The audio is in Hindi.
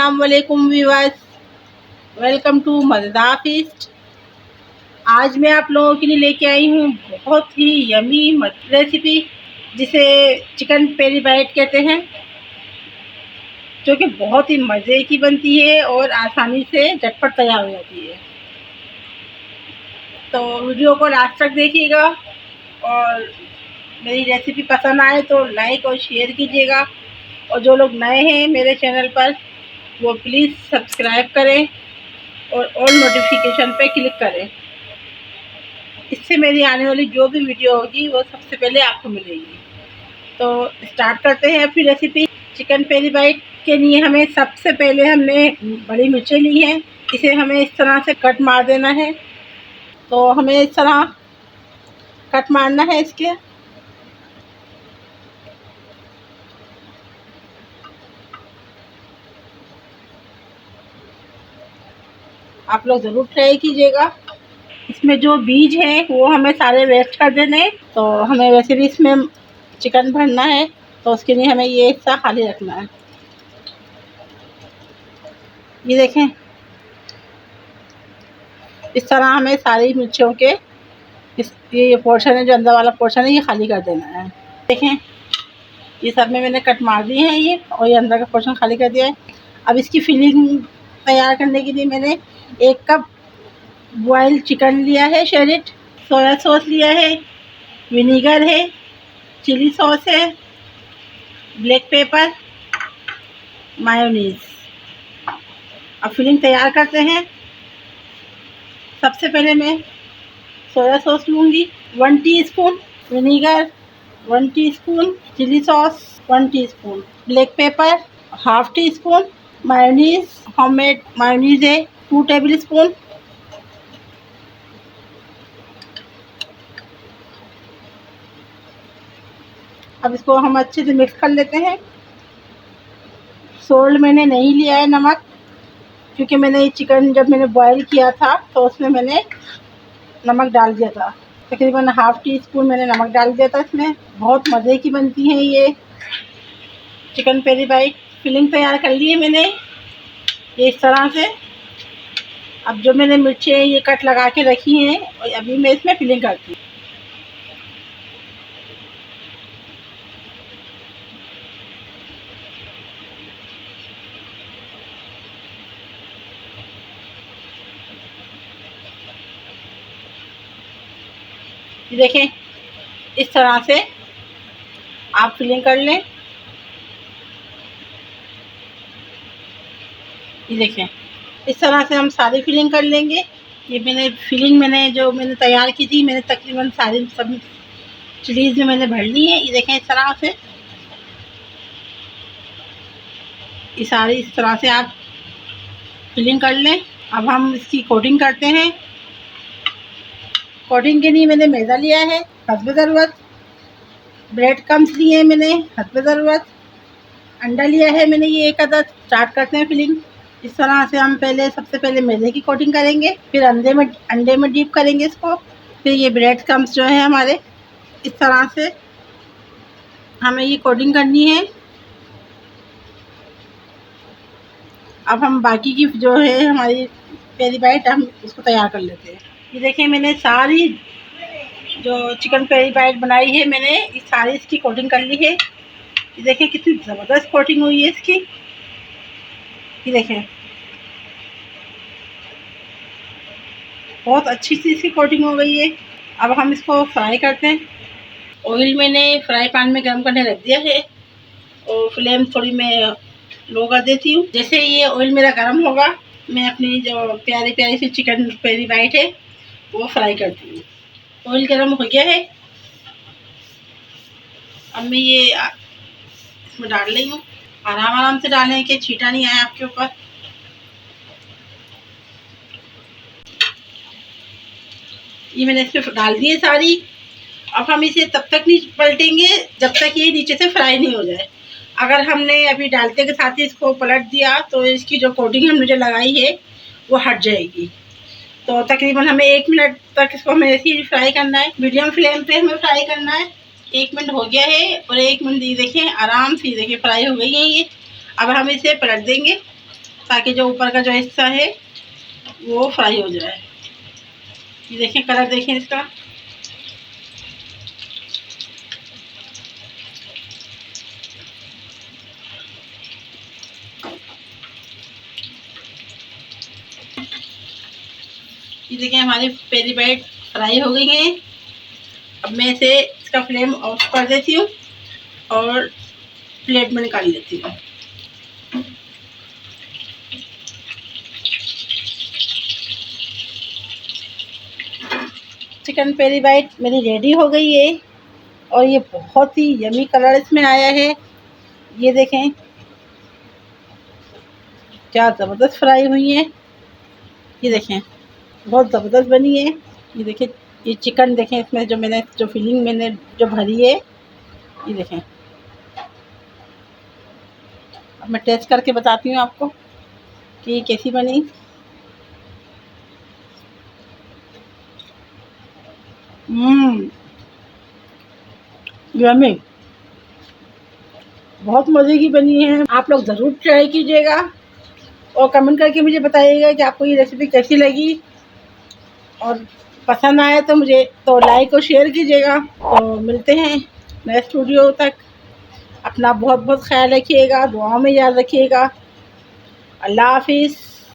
अस्सलाम वालेकुम व्यूअर्स, वेलकम टू मज़ेदार फीस्ट। आज मैं आप लोगों के लिए लेके आई हूँ बहुत ही यमी रेसिपी, जिसे चिकन पेरी बाइट कहते हैं, जो कि बहुत ही मज़े की बनती है और आसानी से झटपट तैयार हो जाती है। तो वीडियो को लास्ट तक देखिएगा और मेरी रेसिपी पसंद आए तो लाइक और शेयर कीजिएगा, और जो लोग नए हैं मेरे चैनल पर वो प्लीज़ सब्सक्राइब करें और ऑल नोटिफिकेशन पे क्लिक करें। इससे मेरी आने वाली जो भी वीडियो होगी वो सबसे पहले आपको मिलेगी। तो स्टार्ट करते हैं अपनी रेसिपी। चिकन पेरी बाइट के लिए हमें सबसे पहले हमने बड़ी मिर्चें ली हैं। इसे हमें इस तरह से कट मार देना है। तो हमें इस तरह कट मारना है इसके। आप लोग ज़रूर ट्राई कीजिएगा। इसमें जो बीज हैं वो हमें सारे वेस्ट कर देने हैं। तो हमें वैसे भी इसमें चिकन भरना है, तो उसके लिए हमें ये हिस्सा खाली रखना है। ये देखें, इस तरह हमें सारी मिर्चियों के ये पोर्शन है, जो अंदर वाला पोर्शन है, ये खाली कर देना है। देखें, ये सब में मैंने कट मार दिए हैं ये, और ये अंदर का पोर्शन खाली कर दिया है। अब इसकी फिलिंग तैयार करने के लिए मैंने 1 कप बॉयल चिकन लिया है, शेरिट सोया सॉस लिया है, विनीगर है, चिली सॉस है, ब्लैक पेपर, मायोनीज। अब फिलिंग तैयार करते हैं। सबसे पहले मैं सोया सॉस लूँगी 1 teaspoon, vinegar 1 teaspoon, chilli sauce 1 teaspoon, black pepper ½ teaspoon, mayonnaise homemade mayonnaise है 2 टेबल स्पून। अब इसको हम अच्छे से मिक्स कर लेते हैं। सोल्ट मैंने नहीं लिया है नमक, क्योंकि मैंने चिकन जब मैंने बॉयल किया था तो उसमें मैंने नमक डाल दिया था। तकरीबन ½ टीस्पून मैंने नमक डाल दिया था इसमें। बहुत मज़े की बनती है ये चिकन पेरी बाइट। फिलिंग तैयार कर ली है मैंने ये इस तरह से। अब जो मैंने मिर्चें ये कट लगा के रखी हैं, और अभी मैं इसमें फिलिंग करती हूँ। ये देखें, इस तरह से आप फिलिंग कर लें। ये देखें, इस तरह से हम सारी फिलिंग कर लेंगे। ये मैंने जो मैंने तैयार की थी, मैंने तकरीबन सारी सब चिलीज़ में मैंने भर ली है। ये देखें, इस तरह से ये सारी इस तरह से आप फिलिंग कर लें। अब हम इसकी कोटिंग करते हैं। कोटिंग के लिए मैंने मैदा लिया है हस्ब ज़रूरत, ब्रेड क्रम्स लिए हैं मैंने हस्ब ज़रूरत, अंडा लिया है मैंने ये 1 अदद। स्टार्ट करते हैं फिलिंग। इस तरह से हम सबसे पहले मैदे की कोटिंग करेंगे, फिर अंडे में डीप करेंगे इसको, फिर ये ब्रेड क्रम्स जो है हमारे, इस तरह से हमें ये कोटिंग करनी है। अब हम बाकी की जो है हमारी पेरी बाइट हम उसको तैयार कर लेते हैं। ये देखिए, मैंने सारी जो चिकन पेरी बाइट बनाई है, मैंने ये सारी इसकी कोटिंग कर ली है। ये देखें कितनी ज़बरदस्त कोटिंग हुई है इसकी। ये देखें, बहुत अच्छी सी इसकी कोटिंग हो गई है। अब हम इसको फ्राई करते हैं। ऑयल मैंने फ्राई पैन में गर्म करने रख दिया है, और फ्लेम थोड़ी मैं लो कर देती हूँ। जैसे ये ऑयल मेरा गर्म होगा, मैं अपनी जो प्यारी प्यारी सी चिकन पेरी बाइट है वो फ्राई करती हूँ। ऑयल गर्म हो गया है, अब मैं ये इसमें डाल रही हूँ। आराम आराम से डालें कि छींटा नहीं आए आपके ऊपर। ये मैंने इसमें डाल दी है सारी। अब हम इसे तब तक नहीं पलटेंगे जब तक ये नीचे से फ्राई नहीं हो जाए। अगर हमने अभी डालते के साथ ही इसको पलट दिया तो इसकी जो कोटिंग हमने जो लगाई है वो हट जाएगी। तो तकरीबन हमें 1 मिनट तक इसको हमें ऐसे ही फ्राई करना है। मीडियम फ्लेम पे हमें फ्राई करना है। 1 मिनट हो गया है, और 1 मिनट ये देखें आराम से देखिए फ्राई हो गई है ये। अब हम इसे पलट देंगे। ताकि जो ऊपर का जो हिस्सा है वो फ्राई हो जाए। ये देखें, कलर देखें इसका। ये देखें, हमारी पेरी बाइट फ्राई हो गई हैं। अब मैं इसे इसका फ्लेम ऑफ कर देती हूँ और प्लेट में निकाल लेती हूँ। चिकन पेरी बाइट मेरी रेडी हो गई है और ये बहुत ही यमी कलर इसमें आया है। ये देखें क्या ज़बरदस्त फ्राई हुई है। ये देखें बहुत ज़बरदस्त बनी है। ये देखें, ये चिकन देखें, इसमें जो मैंने जो फिलिंग मैंने जो भरी है, ये देखें। अब मैं टेस्ट करके बताती हूँ आपको कि ये कैसी बनी। यम्मी, बहुत मज़े की बनी है। आप लोग ज़रूर ट्राई कीजिएगा और कमेंट करके मुझे बताइएगा कि आपको ये रेसिपी कैसी लगी, और पसंद आए तो मुझे तो लाइक और शेयर कीजिएगा। तो मिलते हैं नेक्स्ट वीडियो तक। अपना बहुत बहुत ख्याल रखिएगा, दुआओं में याद रखिएगा। अल्लाह हाफिज़।